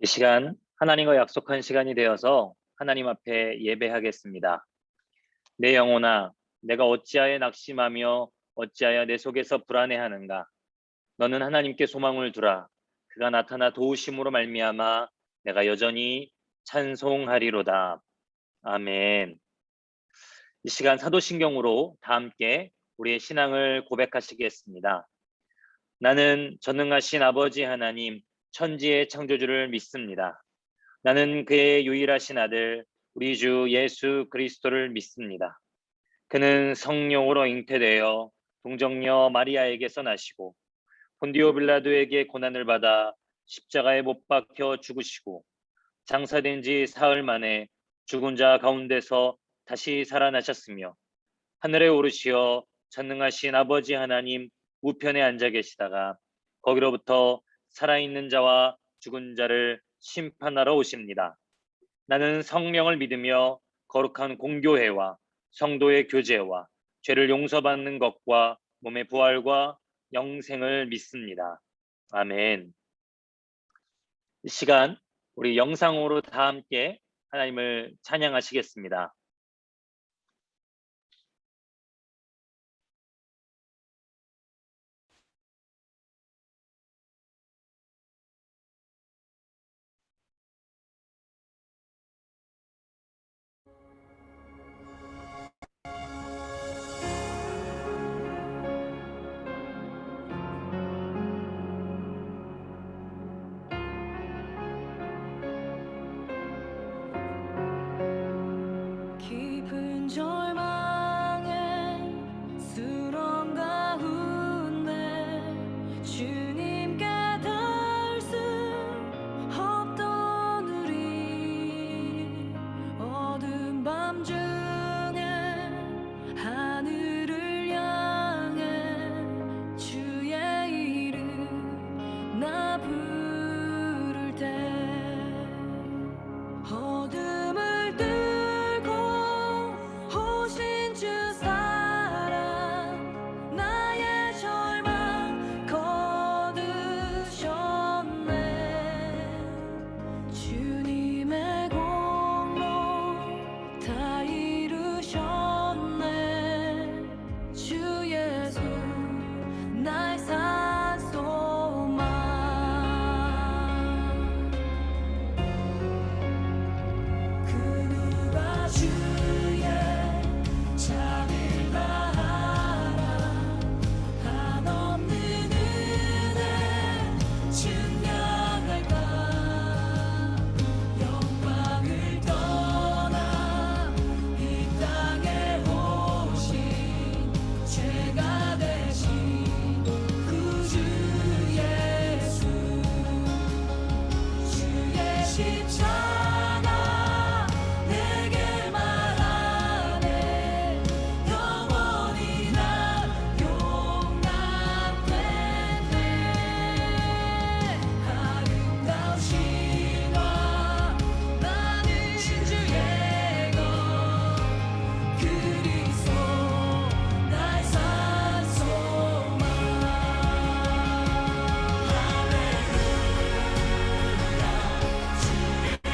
이 시간 하나님과 약속한 시간이 되어서 하나님 앞에 예배하겠습니다. 내 영혼아, 내가 어찌하여 낙심하며 어찌하여 내 속에서 불안해하는가? 너는 하나님께 소망을 두라. 그가 나타나 도우심으로 말미암아 내가 여전히 찬송하리로다. 아멘. 이 시간 사도신경으로 다 함께 우리의 신앙을 고백하시겠습니다. 나는 전능하신 아버지 하나님, 천지의 창조주를 믿습니다. 나는 그의 유일하신 아들, 우리 주 예수 그리스도를 믿습니다. 그는 성령으로 잉태되어 동정녀 마리아에게서 나시고 본디오 빌라도에게 고난을 받아 십자가에 못 박혀 죽으시고 장사된 지 사흘 만에 죽은 자 가운데서 다시 살아나셨으며 하늘에 오르시어 전능하신 아버지 하나님 우편에 앉아 계시다가 거기로부터 살아있는 자와 죽은 자를 심판하러 오십니다. 나는 성령을 믿으며 거룩한 공교회와 성도의 교제와 죄를 용서받는 것과 몸의 부활과 영생을 믿습니다. 아멘. 이 시간 우리 영상으로 다 함께 하나님을 찬양하시겠습니다. 깊은 절망의 수렁 가운데 주님께 닿을 수 없던 우리 어두운 밤 중에 하늘을 향해 주의 이름 나 부를 때 어둠을 뚫고 오신 주 사랑 나의 절망 거두셨네. 주님의 공로 다 이루셨네. 주 예수 나의 산 소망. 그 누가 주의 잠을 다하라. 한없는 은혜 증명할까. 영광을 떠나 이 땅에 오신 죄가 되신 구주 예수. 주의 십자가 내게 말하네. 영원히 난 용납됐네. 아름다운 신화 나는 주의 것 그리스도 나의 산 소망. 할렐루야. 주의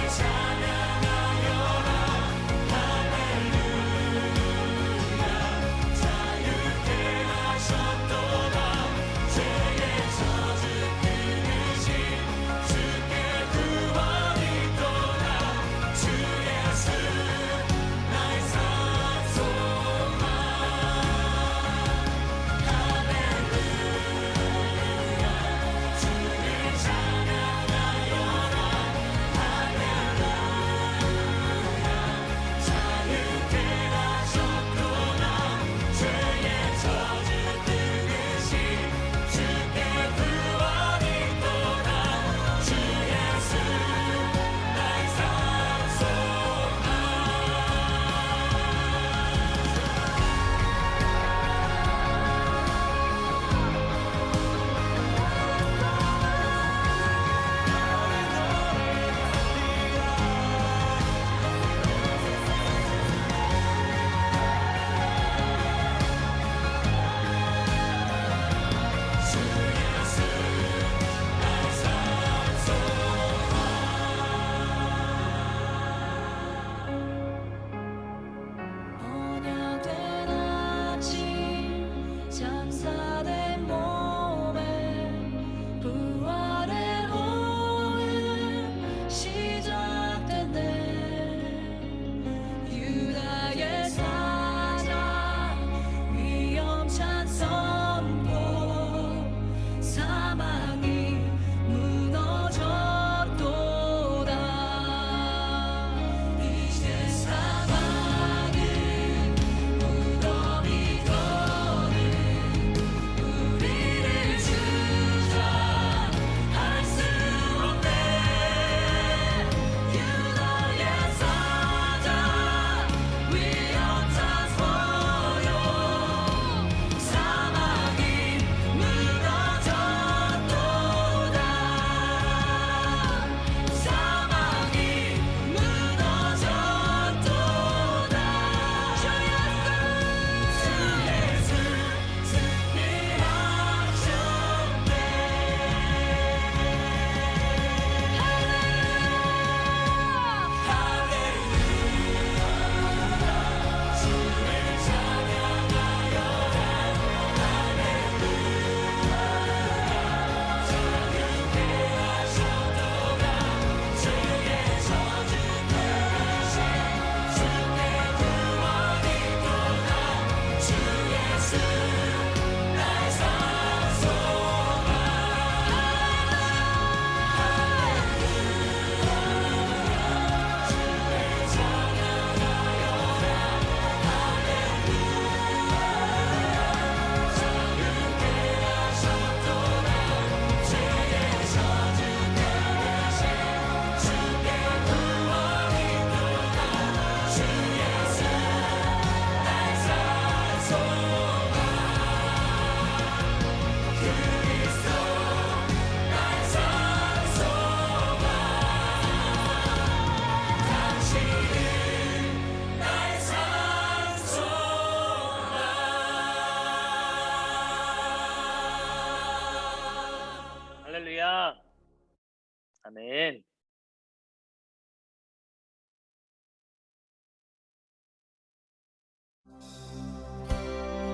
아멘.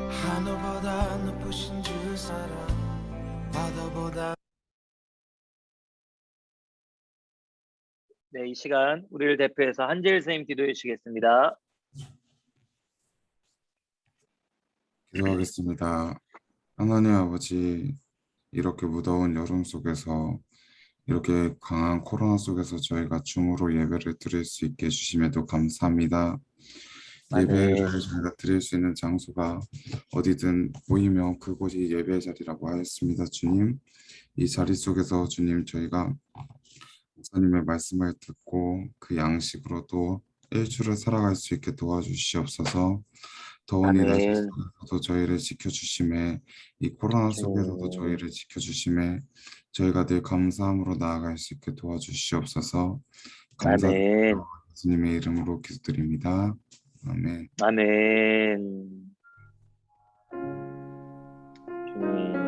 하늘보다 높으신 주 사랑 바다보다 네, 이 시간 우리를 대표해서 한재일 선생님 기도해 주시겠습니다. 기도하겠습니다. 하나님 아버지, 이렇게 무더운 여름 속에서 이렇게 강한 코로나 속에서 저희가 줌으로 예배를 드릴 수 있게 해주심에도 감사합니다. 예배를 아멘. 저희가 드릴 수 있는 장소가 어디든 보이면 그곳이 예배의 자리라고 하였습니다. 주님, 이 자리 속에서 주님 저희가 목사님의 말씀을 듣고 그 양식으로도 일주를 살아갈 수 있게 도와주시옵소서. 더운 이 날씨 아멘. 속에서도 저희를 지켜주심에, 이 코로나 속에서도 주님. 저희를 지켜주심에 저희가 늘 감사함으로 나아갈 수 있게 도와주시옵소서. 아멘. 감사드리며 예수님의 이름으로 기도드립니다. 아멘. 아멘. 주님.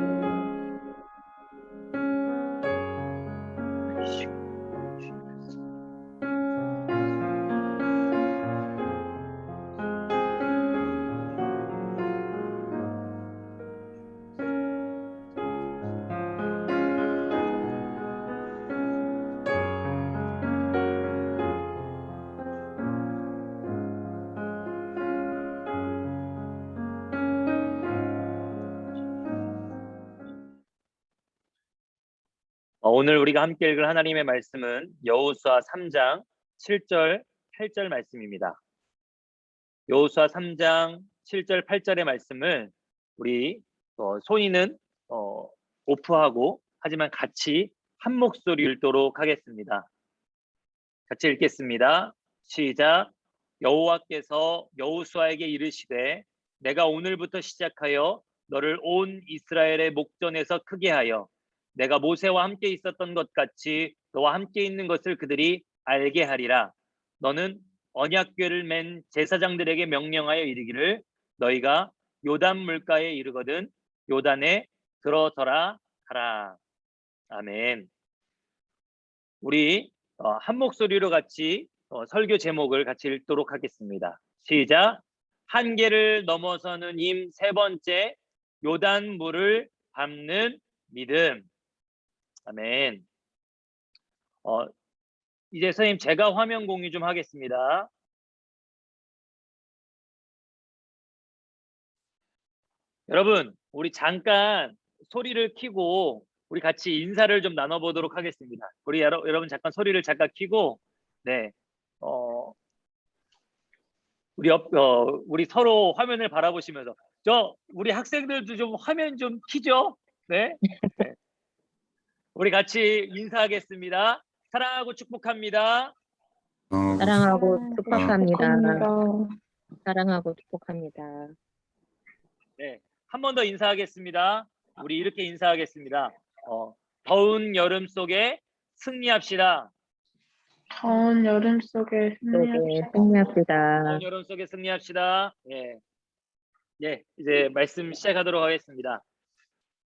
오늘 우리가 함께 읽을 하나님의 말씀은 여호수아 3장 7절, 8절 말씀입니다. 여호수아 3장 7절, 8절의 말씀을 우리 소희는 오프하고 하지만 같이 한 목소리 읽도록 하겠습니다. 같이 읽겠습니다. 시작. 여호와께서 여호수아에게 이르시되 내가 오늘부터 시작하여 너를 온 이스라엘의 목전에서 크게 하여 내가 모세와 함께 있었던 것 같이 너와 함께 있는 것을 그들이 알게 하리라. 너는 언약궤를 맨 제사장들에게 명령하여 이르기를 너희가 요단 물가에 이르거든 요단에 들어서라 하라. 아멘. 우리 한 목소리로 같이 설교 제목을 같이 읽도록 하겠습니다. 시작. 한계를 넘어서는 힘 세 번째, 요단 물을 밟는 믿음. 아멘. 이제 선생님 제가 화면 공유 좀 하겠습니다. 여러분, 우리 잠깐 소리를 켜고 우리 같이 인사를 좀 나눠보도록 하겠습니다. 우리 여러분 잠깐 소리를 잠깐 켜고, 네, 우리 서로 화면을 바라보시면서 우리 학생들도 좀 화면 좀 켜죠. 네, 네. 우리 같이 인사하겠습니다. 사랑하고 축복합니다. 사랑하고 축복합니다. 축복합니다. 사랑하고 축복합니다. 네, 한 번 더 인사하겠습니다. 우리 이렇게 인사하겠습니다. 더운 여름 속에 승리합시다. 더운 여름 속에 승리합시다. 승리합시다. 더운 여름 속에 승리합시다. 예, 예, 이제 말씀 시작하도록 하겠습니다.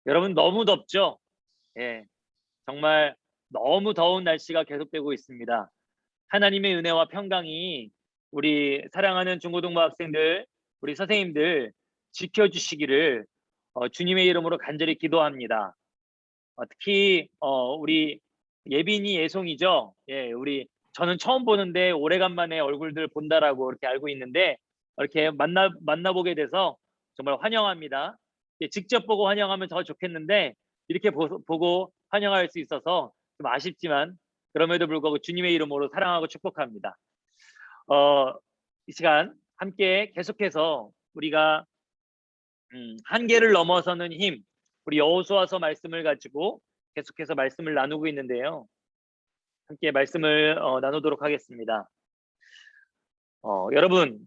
여러분 너무 덥죠? 예, 정말 너무 더운 날씨가 계속되고 있습니다. 하나님의 은혜와 평강이 우리 사랑하는 중고등부 학생들, 우리 선생님들 지켜주시기를 주님의 이름으로 간절히 기도합니다. 특히 우리 예빈이 예송이죠. 예, 저는 처음 보는데 오래간만에 얼굴들 본다라고 이렇게 알고 있는데 이렇게 만나보게 돼서 정말 환영합니다. 예, 직접 보고 환영하면 더 좋겠는데 이렇게 보고 환영할 수 있어서 좀 아쉽지만 그럼에도 불구하고 주님의 이름으로 사랑하고 축복합니다. 이 시간 함께 계속해서 우리가 한계를 넘어서는 힘, 우리 여호수아서 말씀을 가지고 계속해서 말씀을 나누고 있는데요. 함께 말씀을 나누도록 하겠습니다. 여러분,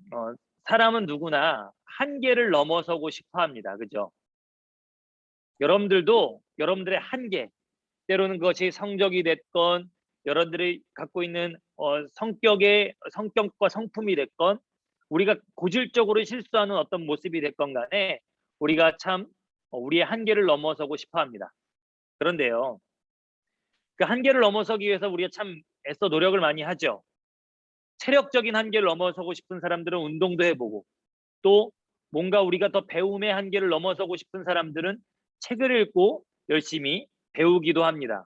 사람은 누구나 한계를 넘어서고 싶어 합니다. 그죠? 여러분들도 여러분들의 한계, 때로는 그것이 성적이 됐건 여러분들이 갖고 있는 성격과 성품이 됐건 우리가 고질적으로 실수하는 어떤 모습이 됐건 간에 우리가 참 우리의 한계를 넘어서고 싶어 합니다. 그런데요, 그 한계를 넘어서기 위해서 우리가 참 애써 노력을 많이 하죠. 체력적인 한계를 넘어서고 싶은 사람들은 운동도 해보고, 또 뭔가 우리가 더 배움의 한계를 넘어서고 싶은 사람들은 책을 읽고 열심히 배우기도 합니다.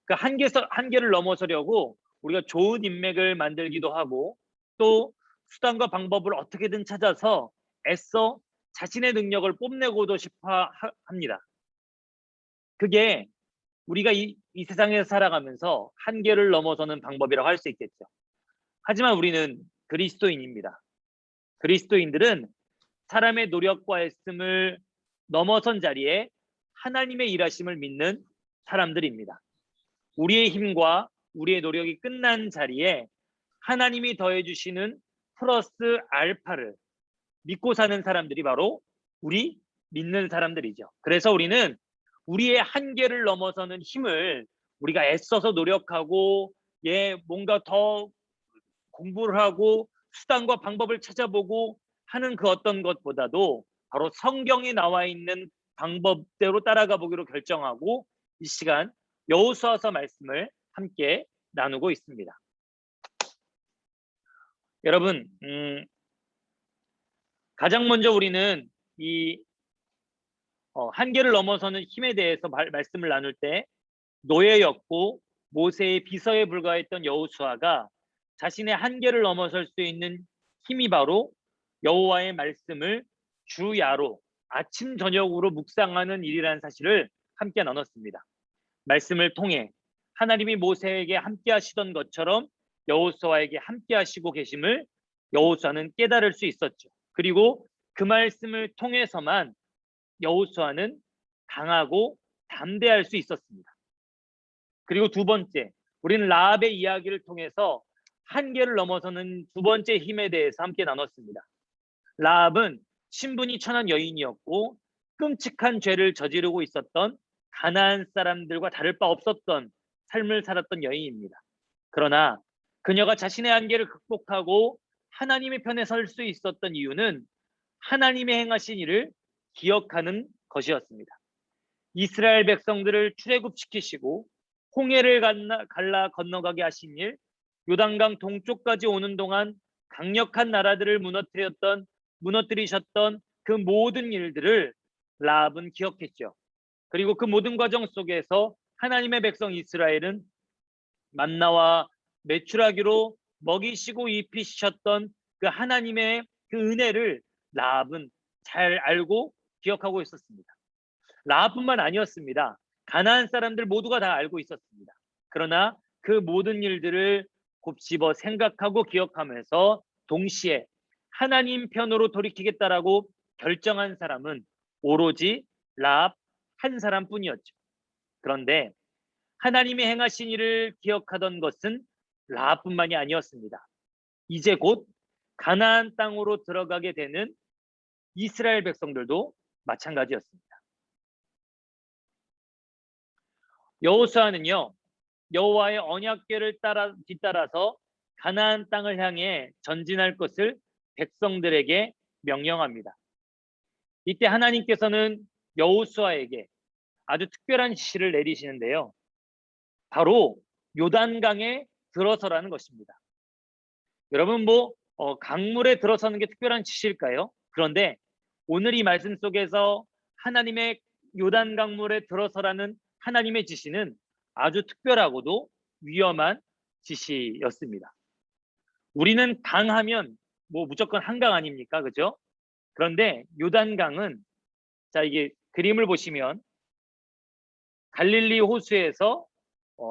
그 한계를 넘어서려고 우리가 좋은 인맥을 만들기도 하고, 또 수단과 방법을 어떻게든 찾아서 애써 자신의 능력을 뽐내고도 싶어 합니다. 그게 우리가 이 세상에서 살아가면서 한계를 넘어서는 방법이라고 할 수 있겠죠. 하지만 우리는 그리스도인입니다. 그리스도인들은 사람의 노력과 애씀을 넘어선 자리에 하나님의 일하심을 믿는 사람들입니다. 우리의 힘과 우리의 노력이 끝난 자리에 하나님이 더해주시는 플러스 알파를 믿고 사는 사람들이 바로 우리 믿는 사람들이죠. 그래서 우리는 우리의 한계를 넘어서는 힘을 우리가 애써서 노력하고, 뭔가 더 공부를 하고 수단과 방법을 찾아보고 하는 그 어떤 것보다도 바로 성경에 나와 있는 방법대로 따라가 보기로 결정하고 이 시간 여호수아서 말씀을 함께 나누고 있습니다. 여러분, 가장 먼저 우리는 이 한계를 넘어서는 힘에 대해서 말씀을 나눌 때 노예였고 모세의 비서에 불과했던 여호수아가 자신의 한계를 넘어설 수 있는 힘이 바로 여호와의 말씀을 주야로 아침 저녁으로 묵상하는 일이라는 사실을 함께 나눴습니다. 말씀을 통해 하나님이 모세에게 함께 하시던 것처럼 여호수아에게 함께 하시고 계심을 여호수아는 깨달을 수 있었죠. 그리고 그 말씀을 통해서만 여호수아는 강하고 담대할 수 있었습니다. 그리고 두 번째, 우리는 라합의 이야기를 통해서 한계를 넘어서는 두 번째 힘에 대해서 함께 나눴습니다. 라합은 신분이 천한 여인이었고 끔찍한 죄를 저지르고 있었던 가나안 사람들과 다를 바 없었던 삶을 살았던 여인입니다. 그러나 그녀가 자신의 한계를 극복하고 하나님의 편에 설 수 있었던 이유는 하나님의 행하신 일을 기억하는 것이었습니다. 이스라엘 백성들을 출애굽시키시고 홍해를 갈라 건너가게 하신 일, 요단강 동쪽까지 오는 동안 강력한 나라들을 무너뜨리셨던 그 모든 일들을 라합은 기억했죠. 그리고 그 모든 과정 속에서 하나님의 백성 이스라엘은 만나와 메추라기로 먹이시고 입히셨던 그 하나님의 그 은혜를 라합은 잘 알고 기억하고 있었습니다. 라합뿐만 아니었습니다. 가나안 사람들 모두가 다 알고 있었습니다. 그러나 그 모든 일들을 곱씹어 생각하고 기억하면서 동시에 하나님 편으로 돌이키겠다라고 결정한 사람은 오로지 라합 한 사람뿐이었죠. 그런데 하나님이 행하신 일을 기억하던 것은 라합뿐만이 아니었습니다. 이제 곧 가나안 땅으로 들어가게 되는 이스라엘 백성들도 마찬가지였습니다. 여호수아는요, 여호와의 언약궤를 뒤따라서 가나안 땅을 향해 전진할 것을 백성들에게 명령합니다. 이때 하나님께서는 여호수아에게 아주 특별한 지시를 내리시는데요. 바로 요단강에 들어서라는 것입니다. 여러분, 강물에 들어서는 게 특별한 지시일까요? 그런데 오늘 이 말씀 속에서 하나님의 요단 강물에 들어서라는 하나님의 지시는 아주 특별하고도 위험한 지시였습니다. 우리는 강하면 무조건 한강 아닙니까? 그죠? 그런데 요단강은, 자, 이게 그림을 보시면 갈릴리 호수에서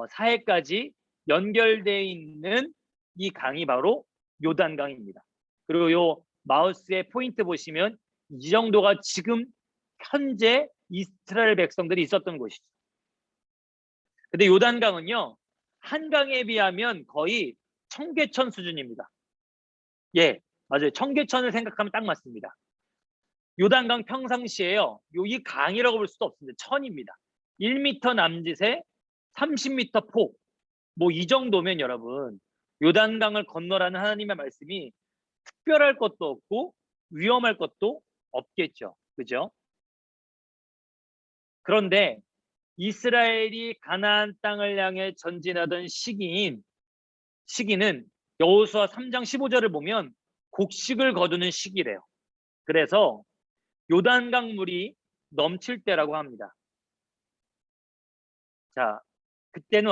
사해까지 연결되어 있는 이 강이 바로 요단강입니다. 그리고 요 마우스의 포인트 보시면 이 정도가 지금 현재 이스라엘 백성들이 있었던 곳이죠. 근데 요단강은요, 한강에 비하면 거의 청계천 수준입니다. 예, 맞아요. 청계천을 생각하면 딱 맞습니다. 요단강 평상시에요, 이 강이라고 볼 수도 없습니다. 천입니다. 1m 남짓에 30m 폭, 이 정도면 여러분, 요단강을 건너라는 하나님의 말씀이 특별할 것도 없고 위험할 것도 없겠죠. 그죠? 그런데 이스라엘이 가나안 땅을 향해 전진하던 시기는 여호수아 3장 15절을 보면 곡식을 거두는 시기래요. 그래서 요단강 물이 넘칠 때라고 합니다. 자, 그때는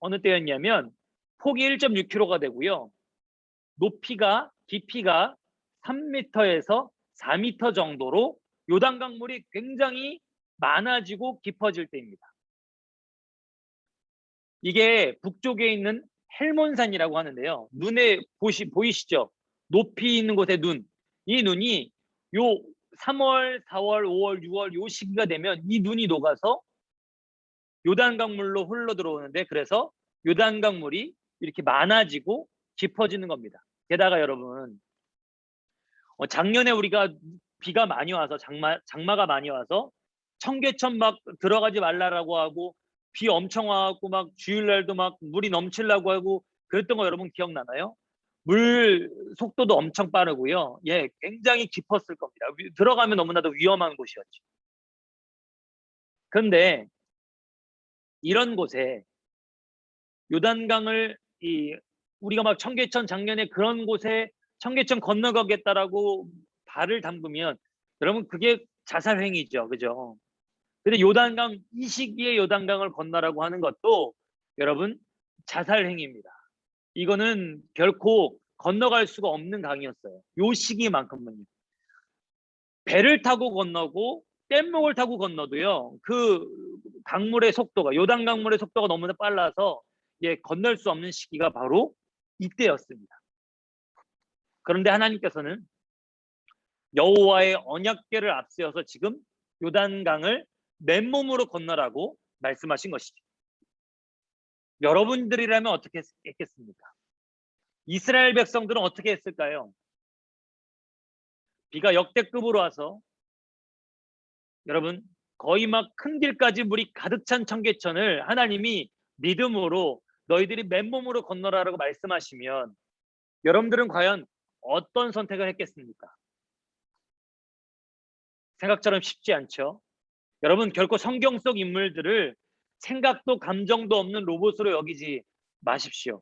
어느 때였냐면 폭이 1.6km가 되고요. 깊이가 3m에서 4m 정도로 요단강 물이 굉장히 많아지고 깊어질 때입니다. 이게 북쪽에 있는 헬몬산이라고 하는데요. 눈에 보이시죠? 높이 있는 곳에 눈. 이 눈이 요 3월, 4월, 5월, 6월 요 시기가 되면 이 눈이 녹아서 요단강 물로 흘러 들어오는데, 그래서 요단강 물이 이렇게 많아지고 깊어지는 겁니다. 게다가 여러분, 작년에 우리가 비가 많이 와서 장마가 많이 와서 청계천 막 들어가지 말라라고 하고 비 엄청 와갖고 막 주일날도 막 물이 넘치려고 하고 그랬던 거 여러분 기억나나요? 물 속도도 엄청 빠르고요. 예, 굉장히 깊었을 겁니다. 들어가면 너무나도 위험한 곳이었죠. 그런데 이런 곳에 요단강을 우리가 막 청계천 작년에 그런 곳에 청계천 건너가겠다라고 발을 담그면 여러분 그게 자살행위죠. 그죠? 근데 요단강, 이 시기에 요단강을 건너라고 하는 것도 여러분 자살행위입니다. 이거는 결코 건너갈 수가 없는 강이었어요. 요 시기만큼은요. 배를 타고 건너고 뗏목을 타고 건너도요. 그 강물의 속도가, 요단 강물의 속도가 너무나 빨라서 건널 수 없는 시기가 바로 이때였습니다. 그런데 하나님께서는 여호와의 언약궤를 앞세워서 지금 요단강을 맨몸으로 건너라고 말씀하신 것이죠. 여러분들이라면 어떻게 했겠습니까? 이스라엘 백성들은 어떻게 했을까요? 비가 역대급으로 와서 여러분 거의 막 큰 길까지 물이 가득 찬 청계천을 하나님이 믿음으로 너희들이 맨몸으로 건너라라고 말씀하시면 여러분들은 과연 어떤 선택을 했겠습니까? 생각처럼 쉽지 않죠. 여러분 결코 성경 속 인물들을 생각도 감정도 없는 로봇으로 여기지 마십시오.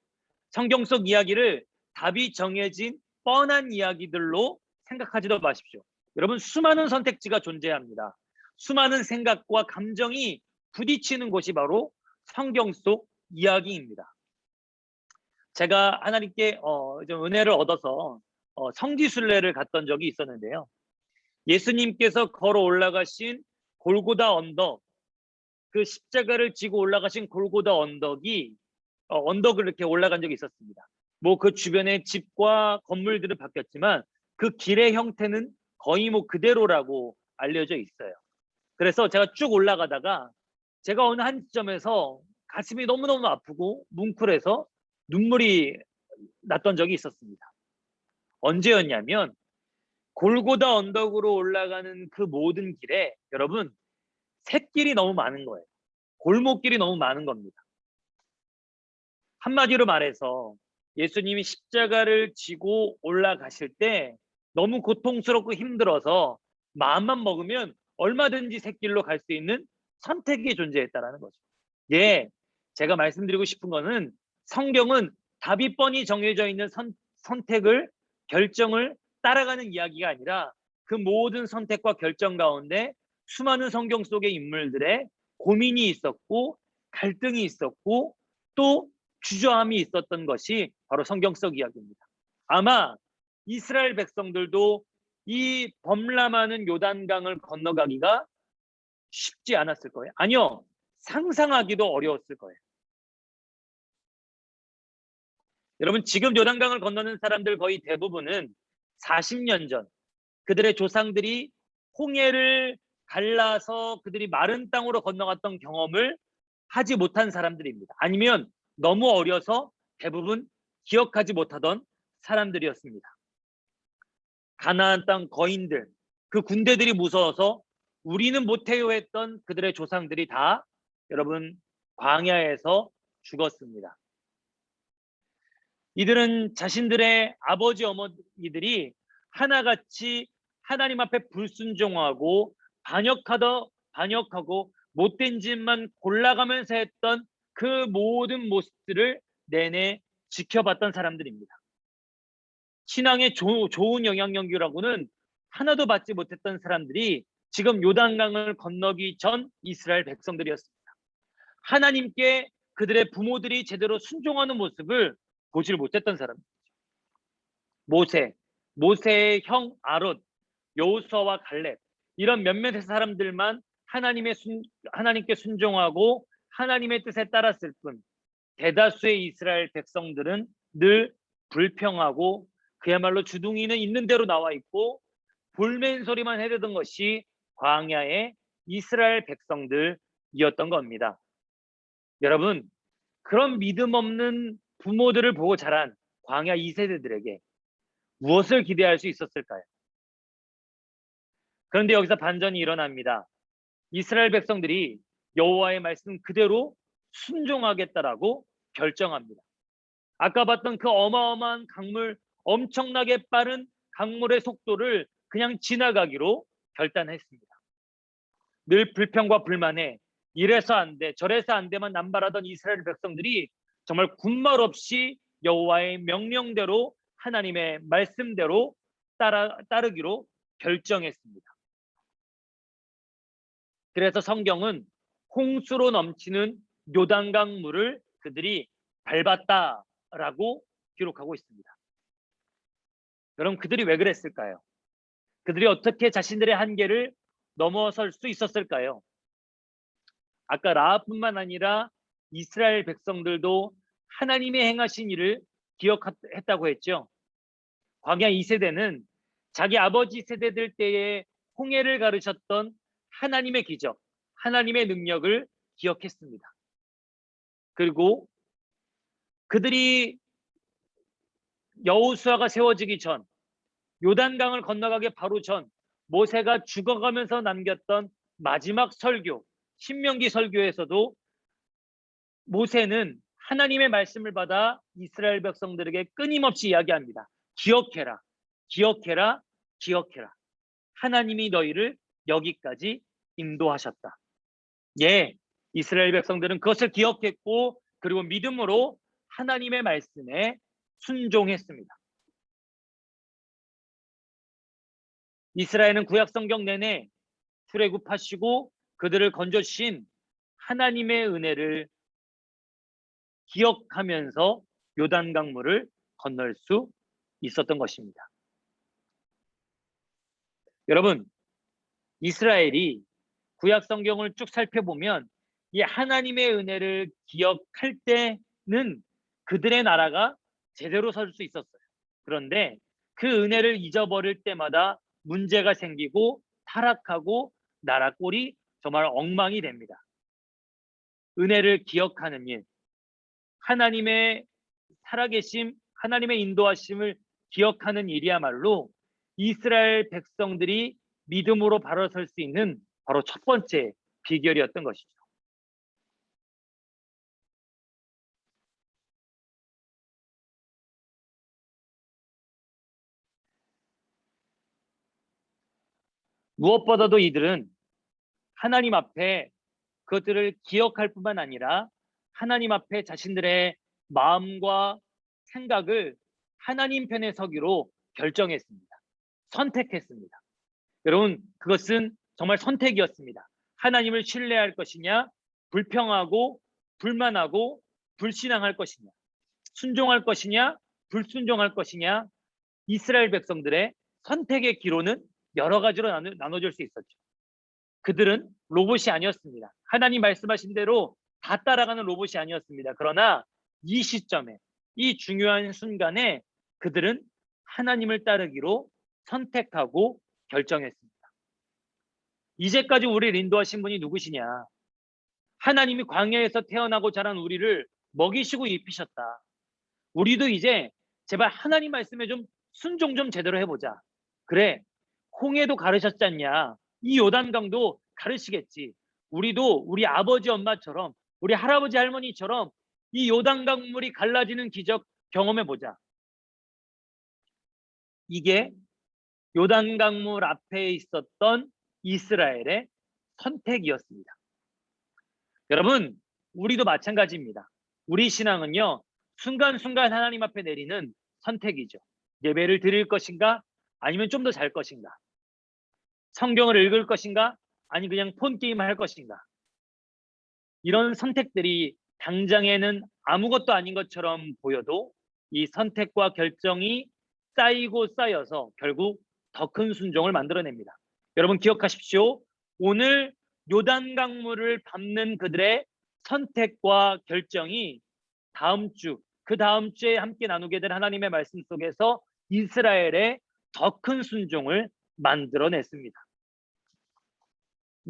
성경 속 이야기를 답이 정해진 뻔한 이야기들로 생각하지도 마십시오. 여러분 수많은 선택지가 존재합니다. 수많은 생각과 감정이 부딪히는 곳이 바로 성경 속 이야기입니다. 제가 하나님께 좀 은혜를 얻어서 성지순례를 갔던 적이 있었는데요. 예수님께서 걸어 올라가신 골고다 언덕, 그 십자가를 지고 올라가신 골고다 언덕이 언덕을 이렇게 올라간 적이 있었습니다. 뭐 그 주변에 집과 건물들은 바뀌었지만 그 길의 형태는 거의 뭐 그대로라고 알려져 있어요. 그래서 제가 쭉 올라가다가 제가 어느 한 지점에서 가슴이 너무너무 아프고 뭉클해서 눈물이 났던 적이 있었습니다. 언제였냐면 골고다 언덕으로 올라가는 그 모든 길에 여러분 샛길이 너무 많은 거예요. 골목길이 너무 많은 겁니다. 한마디로 말해서 예수님이 십자가를 지고 올라가실 때 너무 고통스럽고 힘들어서 마음만 먹으면 얼마든지 샛길로 갈 수 있는 선택이 존재했다라는 거죠. 예, 제가 말씀드리고 싶은 거는 성경은 답이 뻔히 정해져 있는 선택을, 결정을 따라가는 이야기가 아니라 그 모든 선택과 결정 가운데 수많은 성경 속의 인물들의 고민이 있었고 갈등이 있었고 또 주저함이 있었던 것이 바로 성경 속 이야기입니다. 아마 이스라엘 백성들도 이 범람하는 요단강을 건너가기가 쉽지 않았을 거예요. 아니요, 상상하기도 어려웠을 거예요. 여러분 지금 요단강을 건너는 사람들 거의 대부분은 40년 전 그들의 조상들이 홍해를 갈라서 그들이 마른 땅으로 건너갔던 경험을 하지 못한 사람들입니다. 아니면 너무 어려서 대부분 기억하지 못하던 사람들이었습니다. 가나안 땅 거인들, 그 군대들이 무서워서 우리는 못해요 했던 그들의 조상들이 다 여러분 광야에서 죽었습니다. 이들은 자신들의 아버지 어머니들이 하나같이 하나님 앞에 불순종하고 반역하고 못된 짓만 골라가면서 했던 그 모든 모습들을 내내 지켜봤던 사람들입니다. 신앙의 좋은 영향력이라고는 하나도 받지 못했던 사람들이 지금 요단강을 건너기 전 이스라엘 백성들이었습니다. 하나님께 그들의 부모들이 제대로 순종하는 모습을 보질 못했던 사람들. 모세의 형 아론, 여호수아와 갈렙, 이런 몇몇의 사람들만 하나님께 순종하고 하나님의 뜻에 따랐을 뿐, 대다수의 이스라엘 백성들은 늘 불평하고 그야말로 주둥이는 있는 대로 나와 있고 볼멘 소리만 해대던 것이 광야의 이스라엘 백성들이었던 겁니다. 여러분, 그런 믿음 없는 부모들을 보고 자란 광야 2세대들에게 무엇을 기대할 수 있었을까요? 그런데 여기서 반전이 일어납니다. 이스라엘 백성들이 여호와의 말씀 그대로 순종하겠다라고 결정합니다. 아까 봤던 그 어마어마한 강물, 엄청나게 빠른 강물의 속도를 그냥 지나가기로 결단했습니다. 늘 불평과 불만에 이래서 안 돼, 저래서 안 돼만 남발하던 이스라엘 백성들이 정말 군말 없이 여호와의 명령대로 하나님의 말씀대로 따르기로 결정했습니다. 그래서 성경은 홍수로 넘치는 요단강 물을 그들이 밟았다라고 기록하고 있습니다. 여러분, 그들이 왜 그랬을까요? 그들이 어떻게 자신들의 한계를 넘어설 수 있었을까요? 아까 라합뿐만 아니라 이스라엘 백성들도 하나님의 행하신 일을 기억했다고 했죠. 광야 2세대는 자기 아버지 세대들 때에 홍해를 가르쳤던 하나님의 기적, 하나님의 능력을 기억했습니다. 그리고 그들이 여호수아가 세워지기 전, 요단강을 건너가기 바로 전, 모세가 죽어가면서 남겼던 마지막 설교, 신명기 설교에서도 모세는 하나님의 말씀을 받아 이스라엘 백성들에게 끊임없이 이야기합니다. 기억해라, 기억해라, 기억해라. 하나님이 너희를 여기까지 인도하셨다. 예, 이스라엘 백성들은 그것을 기억했고 그리고 믿음으로 하나님의 말씀에 순종했습니다. 이스라엘은 구약 성경 내내 출애굽하시고 그들을 건져주신 하나님의 은혜를 기억하면서 요단강물을 건널 수 있었던 것입니다. 여러분, 이스라엘이 구약 성경을 쭉 살펴보면 이 하나님의 은혜를 기억할 때는 그들의 나라가 제대로 설 수 있었어요. 그런데 그 은혜를 잊어버릴 때마다 문제가 생기고 타락하고 나라 꼴이 정말 엉망이 됩니다. 은혜를 기억하는 일, 하나님의 살아계심, 하나님의 인도하심을 기억하는 일이야말로 이스라엘 백성들이 믿음으로 바로 설 수 있는 바로 첫 번째 비결이었던 것이죠. 무엇보다도 이들은 하나님 앞에 그것들을 기억할 뿐만 아니라 하나님 앞에 자신들의 마음과 생각을 하나님 편에 서기로 결정했습니다. 선택했습니다. 여러분, 그것은 정말 선택이었습니다. 하나님을 신뢰할 것이냐, 불평하고 불만하고 불신앙할 것이냐, 순종할 것이냐, 불순종할 것이냐, 이스라엘 백성들의 선택의 기로는 여러 가지로 나눠질 수 있었죠. 그들은 로봇이 아니었습니다. 하나님 말씀하신 대로 다 따라가는 로봇이 아니었습니다. 그러나 이 시점에, 이 중요한 순간에 그들은 하나님을 따르기로 선택하고 결정했습니다. 이제까지 우리를 인도하신 분이 누구시냐? 하나님이 광야에서 태어나고 자란 우리를 먹이시고 입히셨다. 우리도 이제 제발 하나님 말씀에 좀 순종 좀 제대로 해보자. 그래, 홍해도 가르쳤지 않냐? 이 요단강도 가르치겠지. 우리도 우리 아버지 엄마처럼, 우리 할아버지 할머니처럼 이 요단강 물이 갈라지는 기적 경험해보자. 이게 요단강 물 앞에 있었던 이스라엘의 선택이었습니다. 여러분, 우리도 마찬가지입니다. 우리 신앙은요, 순간순간 하나님 앞에 내리는 선택이죠. 예배를 드릴 것인가? 아니면 좀 더 잘 것인가? 성경을 읽을 것인가? 아니 그냥 폰게임 할 것인가? 이런 선택들이 당장에는 아무것도 아닌 것처럼 보여도 이 선택과 결정이 쌓이고 쌓여서 결국 더 큰 순종을 만들어냅니다. 여러분 기억하십시오. 오늘 요단 강물을 밟는 그들의 선택과 결정이 다음 주, 그 다음 주에 함께 나누게 될 하나님의 말씀 속에서 이스라엘의 더 큰 순종을 만들어냈습니다.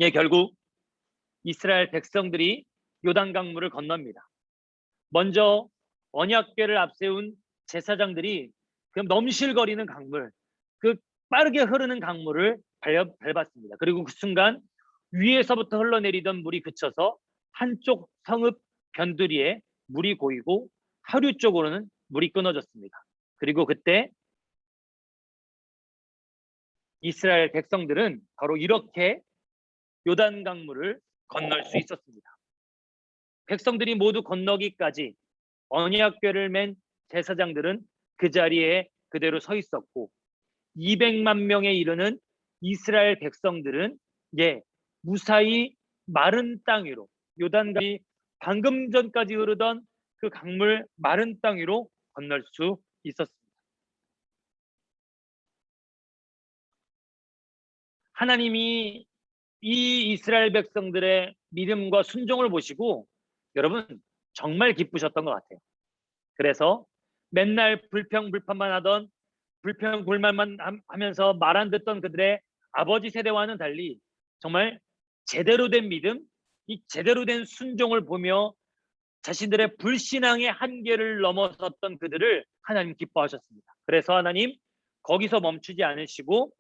예, 결국 이스라엘 백성들이 요단 강물을 건넙니다. 먼저 언약궤를 앞세운 제사장들이 그 넘실거리는 강물, 그 빠르게 흐르는 강물을 밟았습니다. 그리고 그 순간 위에서부터 흘러내리던 물이 그쳐서 한쪽 성읍 변두리에 물이 고이고 하류 쪽으로는 물이 끊어졌습니다. 그리고 그때 이스라엘 백성들은 바로 이렇게 요단 강물을 건널 수 있었습니다. 백성들이 모두 건너기까지 언약궤를 맨 제사장들은 그 자리에 그대로 서 있었고 200만 명에 이르는 이스라엘 백성들은 무사히 마른 땅 위로, 요단강이 방금 전까지 흐르던 그 강물 마른 땅 위로 건널 수 있었습니다. 하나님이 이 이스라엘 백성들의 믿음과 순종을 보시고 여러분 정말 기쁘셨던 것 같아요. 그래서 맨날 불평불만만 하던 불평불만만 하면서 말 안 듣던 그들의 아버지 세대와는 달리 정말 제대로 된 믿음, 이 제대로 된 순종을 보며 자신들의 불신앙의 한계를 넘어섰던 그들을 하나님 기뻐하셨습니다. 그래서 하나님 거기서 멈추지 않으시고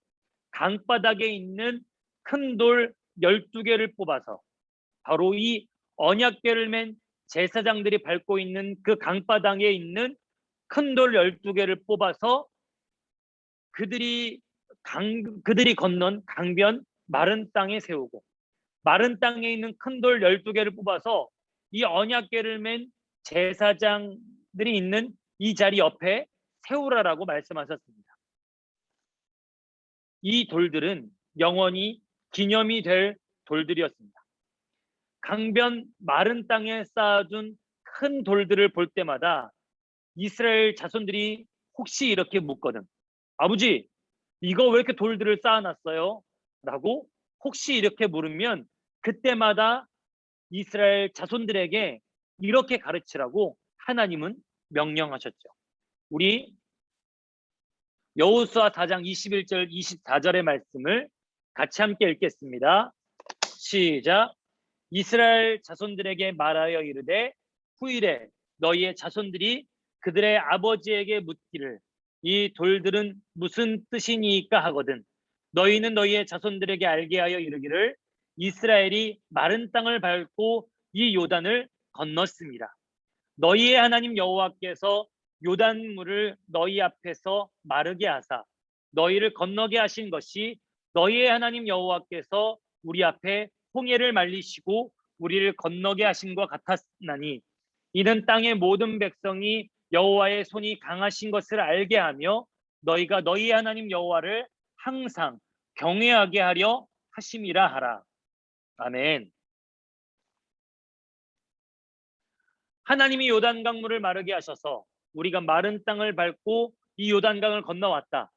강바닥에 있는 큰 돌 12개를 뽑아서 바로 이 언약궤를 맨 제사장들이 밟고 있는 그 강바닥에 있는 큰 돌 12개를 뽑아서 그들이 건넌 강변 마른 땅에 세우고 마른 땅에 있는 큰 돌 12개를 뽑아서 이 언약궤를 맨 제사장들이 있는 이 자리 옆에 세우라라고 말씀하셨습니다. 이 돌들은 영원히 기념이 될 돌들이었습니다. 강변 마른 땅에 쌓아둔 큰 돌들을 볼 때마다 이스라엘 자손들이 혹시 이렇게 묻거든. 아버지, 이거 왜 이렇게 돌들을 쌓아놨어요? 라고 혹시 이렇게 물으면 그때마다 이스라엘 자손들에게 이렇게 가르치라고 하나님은 명령하셨죠. 우리 여호수아 4장 21절 24절의 말씀을 같이 함께 읽겠습니다. 시작. 이스라엘 자손들에게 말하여 이르되 후일에 너희의 자손들이 그들의 아버지에게 묻기를 이 돌들은 무슨 뜻이니까 하거든 너희는 너희의 자손들에게 알게 하여 이르기를 이스라엘이 마른 땅을 밟고 이 요단을 건넜습니다. 너희의 하나님 여호와께서 요단물을 너희 앞에서 마르게 하사 너희를 건너게 하신 것이 너희의 하나님 여호와께서 우리 앞에 홍해를 말리시고 우리를 건너게 하신 것 같았나니 이는 땅의 모든 백성이 여호와의 손이 강하신 것을 알게 하며 너희가 너희 하나님 여호와를 항상 경외하게 하려 하심이라 하라. 아멘. 하나님이 요단강물을 마르게 하셔서 우리가 마른 땅을 밟고 이 요단강을 건너왔다.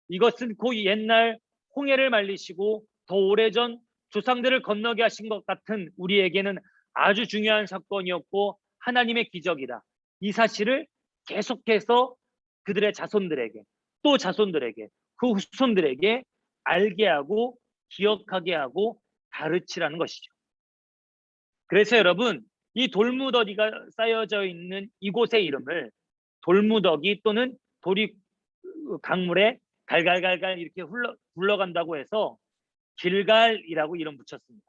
이것은 그 옛날 홍해를 말리시고 더 오래전 조상들을 건너게 하신 것 같은 우리에게는 아주 중요한 사건이었고 하나님의 기적이다. 이 사실을 계속해서 그들의 자손들에게 또 자손들에게 그 후손들에게 알게 하고 기억하게 하고 가르치라는 것이죠. 그래서 여러분 이 돌무더기가 쌓여져 있는 이곳의 이름을 돌무더기 또는 돌이 강물에 갈갈갈갈 이렇게 굴러간다고 해서 길갈이라고 이름 붙였습니다.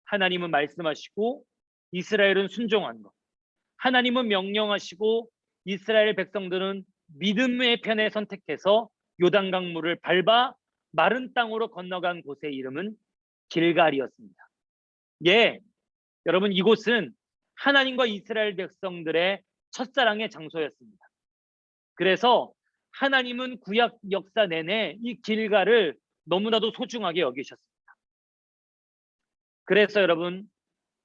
하나님은 말씀하시고 이스라엘은 순종한 것. 하나님은 명령하시고 이스라엘 백성들은 믿음의 편에 선택해서 요단강물을 밟아 마른 땅으로 건너간 곳의 이름은 길갈이었습니다. 예, 여러분 이곳은 하나님과 이스라엘 백성들의 첫사랑의 장소였습니다. 그래서 하나님은 구약 역사 내내 이 길갈을 너무나도 소중하게 여기셨습니다. 그래서 여러분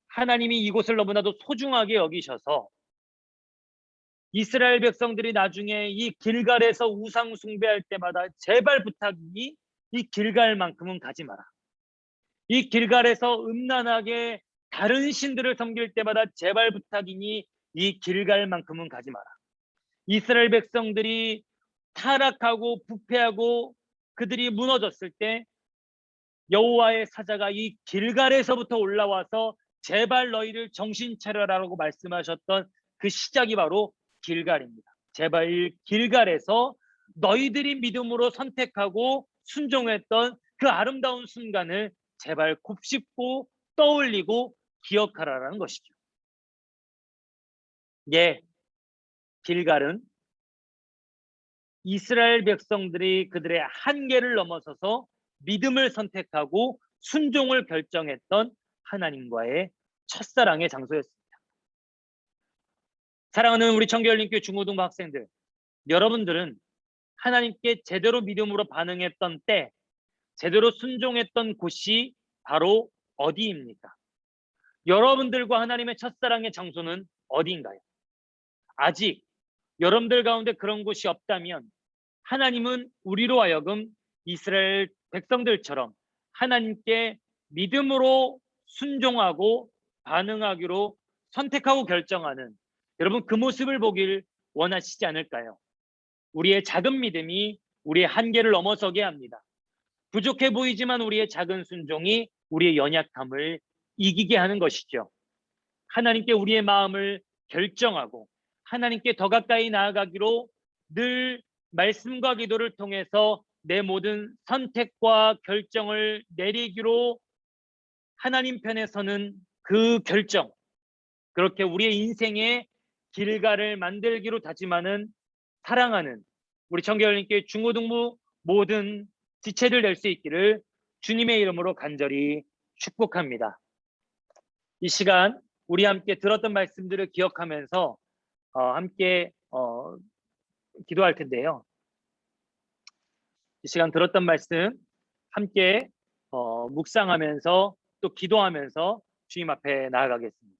하나님이 이곳을 너무나도 소중하게 여기셔서 이스라엘 백성들이 나중에 이 길갈에서 우상 숭배할 때마다 제발 부탁이니 이 길갈만큼은 가지 마라. 이 길갈에서 음란하게 다른 신들을 섬길 때마다 제발 부탁이니 이 길갈만큼은 가지 마라. 이스라엘 백성들이 타락하고 부패하고 그들이 무너졌을 때 여호와의 사자가 이 길갈에서부터 올라와서 제발 너희를 정신 차려라라고 말씀하셨던 그 시작이 바로 길갈입니다. 제발 길갈에서 너희들이 믿음으로 선택하고 순종했던 그 아름다운 순간을 제발 곱씹고 떠올리고 기억하라라는 것이죠. 예, 길갈은 이스라엘 백성들이 그들의 한계를 넘어서서 믿음을 선택하고 순종을 결정했던 하나님과의 첫사랑의 장소였습니다. 사랑하는 우리 청교열린교회 중고등부 학생들, 여러분들은 하나님께 제대로 믿음으로 반응했던 때, 제대로 순종했던 곳이 바로 어디입니까? 여러분들과 하나님의 첫사랑의 장소는 어디인가요? 아직 여러분들 가운데 그런 곳이 없다면 하나님은 우리로 하여금 이스라엘 백성들처럼 하나님께 믿음으로 순종하고 반응하기로 선택하고 결정하는 여러분 그 모습을 보길 원하시지 않을까요? 우리의 작은 믿음이 우리의 한계를 넘어서게 합니다. 부족해 보이지만 우리의 작은 순종이 우리의 연약함을 이기게 하는 것이죠. 하나님께 우리의 마음을 결정하고 하나님께 더 가까이 나아가기로 늘 말씀과 기도를 통해서 내 모든 선택과 결정을 내리기로 하나님 편에 서는 그 결정, 그렇게 우리의 인생의 길갈을 만들기로 다짐하는 사랑하는 우리 청교열린교회 중고등부 모든 지체들 될 수 있기를 주님의 이름으로 간절히 축복합니다. 이 시간 우리 함께 들었던 말씀들을 기억하면서 함께 기도할 텐데요. 이 시간 들었던 말씀 함께 묵상하면서 또 기도하면서 주님 앞에 나아가겠습니다.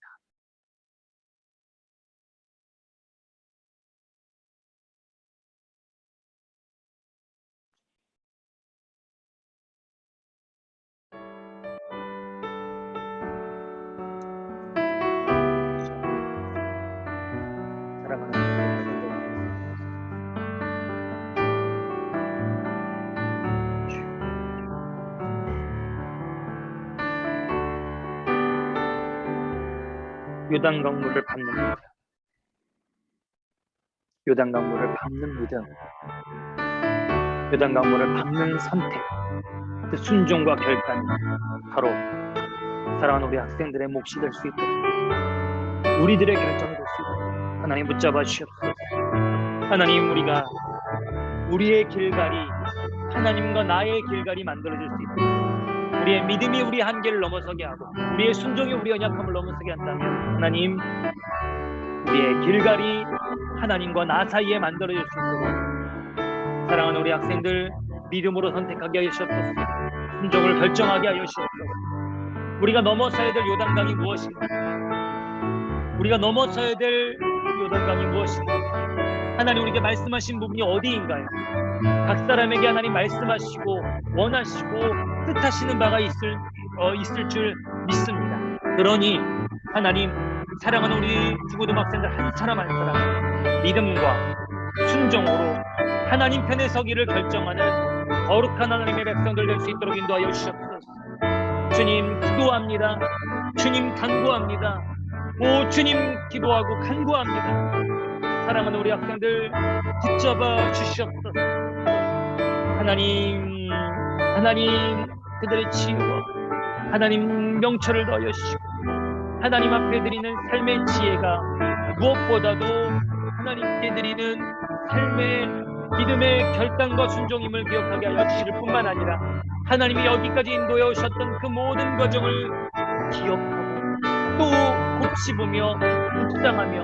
요단강물을 밟는 믿음, 요단강물을 밟는 믿음, 요단강물을 밟는 선택, 그 순종과 결단이 바로 사랑하는 우리 학생들의 몫이 될 수 있도록, 우리들의 결정이 될 수 있도록 하나님 붙잡아 주시옵소서. 하나님, 우리가 우리의 길갈이 하나님과 나의 길갈이 만들어질 수 있도록, 우리의 믿음이 우리 한계를 넘어서게 하고 우리의 순종이 우리 연약함을 넘어서게 한다면 하나님, 우리의 길갈이 하나님과 나 사이에 만들어질 수 있도록 사랑하는 우리 학생들 믿음으로 선택하게 하시옵소서. 순종을 결정하게 하여 주옵소서. 우리가 넘어서야 될 요단강이 무엇인가? 우리가 넘어서야 될 요단강이 무엇인가? 하나님 우리에게 말씀하신 부분이 어디인가요? 각 사람에게 하나님 말씀하시고 원하시고 뜻하시는 바가 있을 줄 믿습니다. 그러니 하나님, 사랑하는 우리 중고등부 학생들 한 사람 한 사람 믿음과 순종으로 하나님 편에 서기를 결정하는 거룩한 하나님의 백성들 될 수 있도록 인도하여 주시옵소서. 주님 기도합니다. 주님 간구합니다. 오 주님 기도하고 간구합니다. 사랑하는 우리 학생들 붙잡아 주시옵소서. 하나님 그들의 치유와 하나님 명철을 넣어 주시고 하나님 앞에 드리는 삶의 지혜가 무엇보다도 하나님께 드리는 삶의 믿음의 결단과 순종임을 기억하게 하여 주실 뿐만 아니라 하나님이 여기까지 인도해 오셨던 그 모든 과정을 기억하고 또 곱씹으며 묵상하며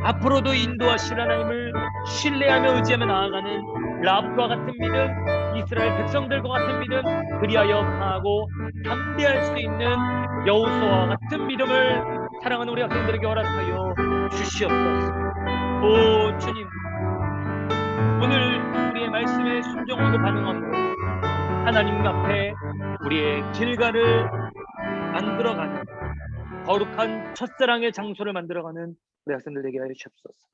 앞으로도 인도하실 하나님을 신뢰하며 의지하며 나아가는 라합과 같은 믿음, 이스라엘 백성들과 같은 믿음, 그리하여 강하고 담대할 수 있는 여호수아와 같은 믿음을 사랑하는 우리 학생들에게 허락하여 주시옵소서. 오 주님, 오늘 우리의 말씀에 순종하고 반응함으로 하나님 앞에 우리의 길가를 만들어가는 거룩한 첫사랑의 장소를 만들어가는 우리 학생들 되게 하여 주옵소서.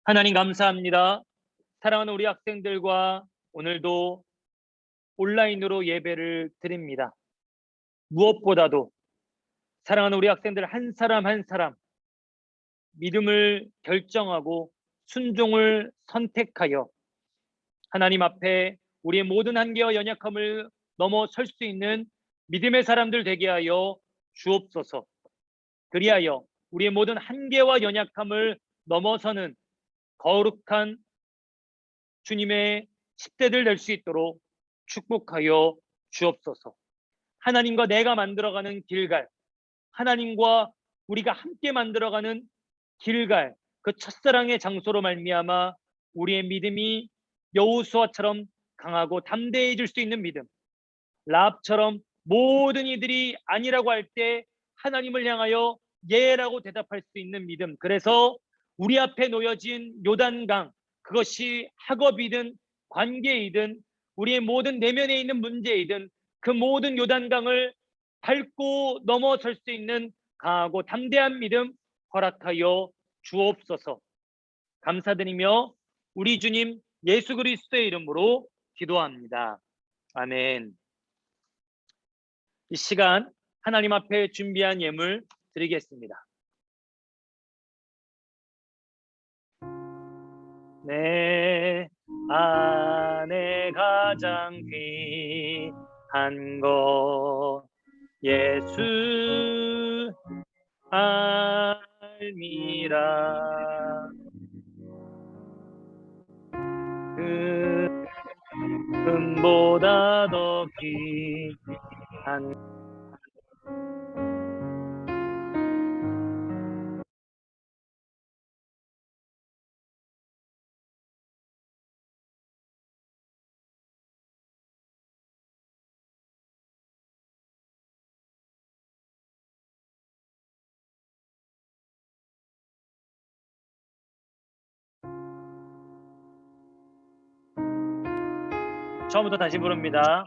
하나님 감사합니다. 사랑하는 우리 학생들과 오늘도 온라인으로 예배를 드립니다. 무엇보다도 사랑하는 우리 학생들 한 사람 한 사람 믿음을 결정하고 순종을 선택하여 하나님 앞에 우리의 모든 한계와 연약함을 넘어설 수 있는 믿음의 사람들 되게 하여 주옵소서. 그리하여 우리의 모든 한계와 연약함을 넘어서는 거룩한 주님의 10대들 될 수 있도록 축복하여 주옵소서. 하나님과 내가 만들어가는 길갈, 하나님과 우리가 함께 만들어가는 길갈, 그 첫사랑의 장소로 말미암아 우리의 믿음이 여호수아처럼 강하고 담대해질 수 있는 믿음, 라합처럼 모든 이들이 아니라고 할 때 하나님을 향하여 예라고 대답할 수 있는 믿음. 그래서 우리 앞에 놓여진 요단강, 그것이 학업이든 관계이든 우리의 모든 내면에 있는 문제이든 그 모든 요단강을 밟고 넘어설 수 있는 강하고 담대한 믿음 허락하여 주옵소서. 감사드리며 우리 주님 예수 그리스도의 이름으로 기도합니다. 아멘. 이 시간 하나님 앞에 준비한 예물 드리겠습니다. 내 안에 가장 귀한 것 예수 알미라. 그 금보다 더 귀한 처음부터 다시 부릅니다.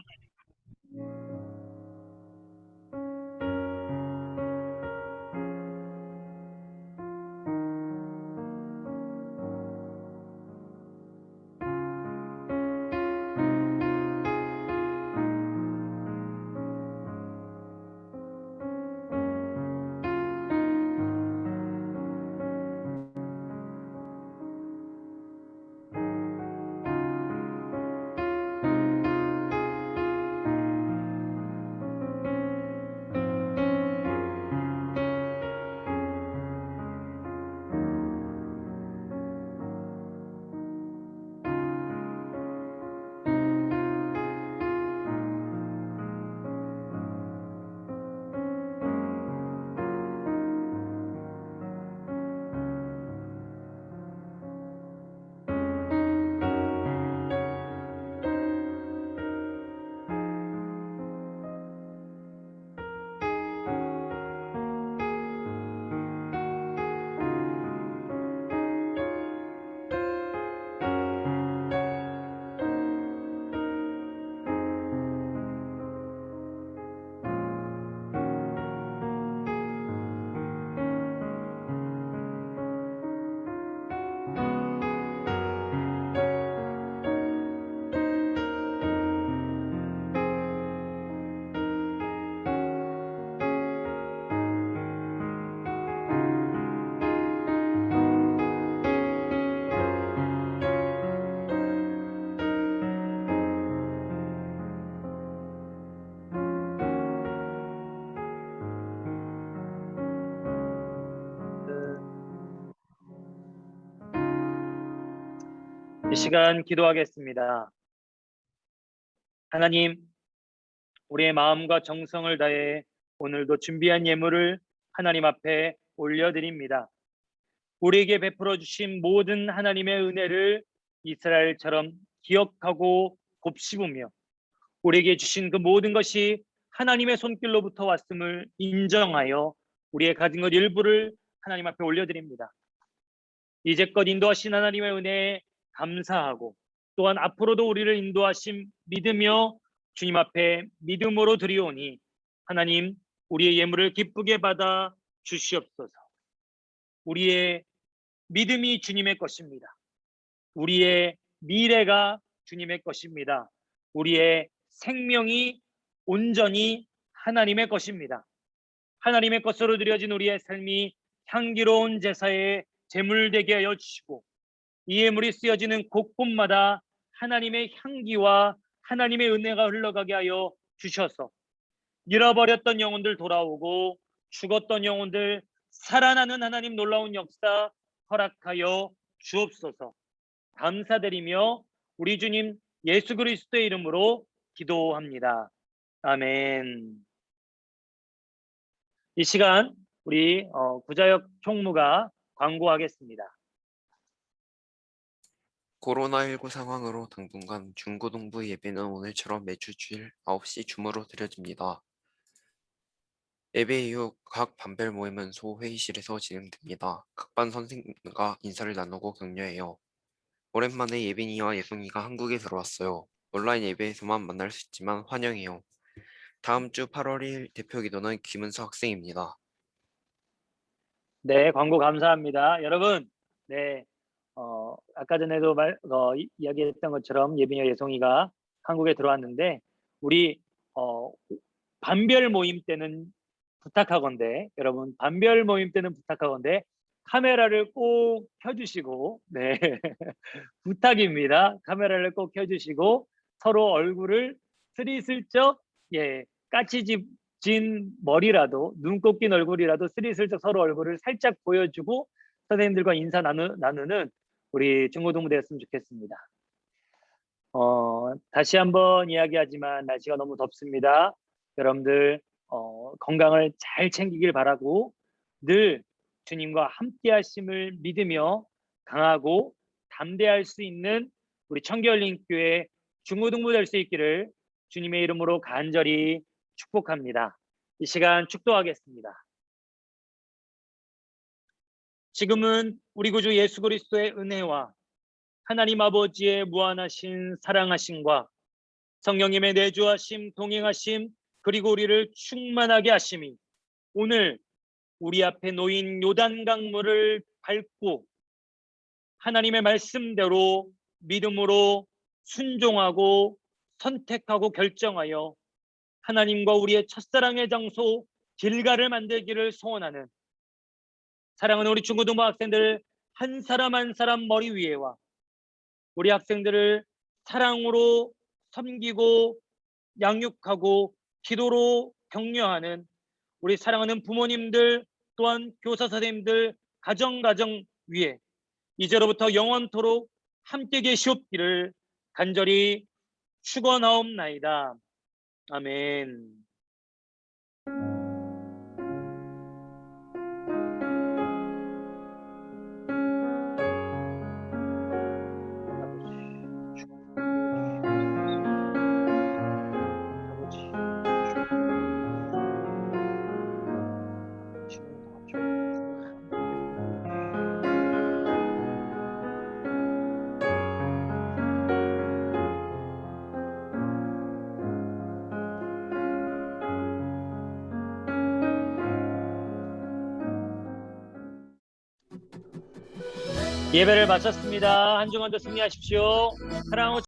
이 시간 기도하겠습니다. 하나님, 우리의 마음과 정성을 다해 오늘도 준비한 예물을 하나님 앞에 올려드립니다. 우리에게 베풀어 주신 모든 하나님의 은혜를 이스라엘처럼 기억하고 곱씹으며 우리에게 주신 그 모든 것이 하나님의 손길로부터 왔음을 인정하여 우리의 가진 것 일부를 하나님 앞에 올려드립니다. 이제껏 인도하신 하나님의 은혜에 감사하고 또한 앞으로도 우리를 인도하심 믿으며 주님 앞에 믿음으로 드리오니 하나님 우리의 예물을 기쁘게 받아 주시옵소서. 우리의 믿음이 주님의 것입니다. 우리의 미래가 주님의 것입니다. 우리의 생명이 온전히 하나님의 것입니다. 하나님의 것으로 드려진 우리의 삶이 향기로운 제사에 제물되게 하여 주시고 이 예물이 쓰여지는 곳곳마다 하나님의 향기와 하나님의 은혜가 흘러가게 하여 주셔서 잃어버렸던 영혼들 돌아오고 죽었던 영혼들 살아나는 하나님 놀라운 역사 허락하여 주옵소서. 감사드리며 우리 주님 예수 그리스도의 이름으로 기도합니다. 아멘. 이 시간 우리 구자역 총무가 광고하겠습니다. 코로나19 상황으로 당분간 중고등부 예배는 오늘처럼 매주 주일 9시 줌으로 드려집니다. 예배 이후 각 반별 모임은 소회의실에서 진행됩니다. 각 반 선생님과 인사를 나누고 격려해요. 오랜만에 예빈이와 예송이가 한국에 들어왔어요. 온라인 예배에서만 만날 수 있지만 환영해요. 다음 주 8월 1일 대표 기도는 김은서 학생입니다. 네, 광고 감사합니다. 여러분, 아까 전에도 이야기했던 것처럼 예빈이와 예송이가 한국에 들어왔는데 우리 반별 모임 때는 부탁하건대 여러분 반별 모임 때는 부탁하건대 카메라를 꼭 켜주시고 부탁입니다. 카메라를 꼭 켜주시고 서로 얼굴을 스리슬쩍 까치진 머리라도 눈곱 낀 얼굴이라도 스리슬쩍 서로 얼굴을 살짝 보여주고 선생님들과 인사 나누는 우리 중고등부 되었으면 좋겠습니다. 다시 한번 이야기하지만 날씨가 너무 덥습니다. 여러분들 건강을 잘 챙기길 바라고 늘 주님과 함께 하심을 믿으며 강하고 담대할 수 있는 우리 청계열린교회 중고등부 될 수 있기를 주님의 이름으로 간절히 축복합니다. 이 시간 축도하겠습니다. 지금은 우리 구주 예수 그리스도의 은혜와 하나님 아버지의 무한하신 사랑하심과 성령님의 내주하심, 동행하심, 그리고 우리를 충만하게 하심이 오늘 우리 앞에 놓인 요단강물을 밟고 하나님의 말씀대로 믿음으로 순종하고 선택하고 결정하여 하나님과 우리의 첫사랑의 장소 길가를 만들기를 소원하는 사랑하는 우리 중고등부 학생들 한 사람 한 사람 머리 위에와 우리 학생들을 사랑으로 섬기고 양육하고 기도로 격려하는 우리 사랑하는 부모님들 또한 교사 선생님들 가정 위에 이제로부터 영원토록 함께 계시옵기를 간절히 축원하옵나이다. 아멘. 예배를 마쳤습니다. 한 주간도 승리하십시오. 사랑하고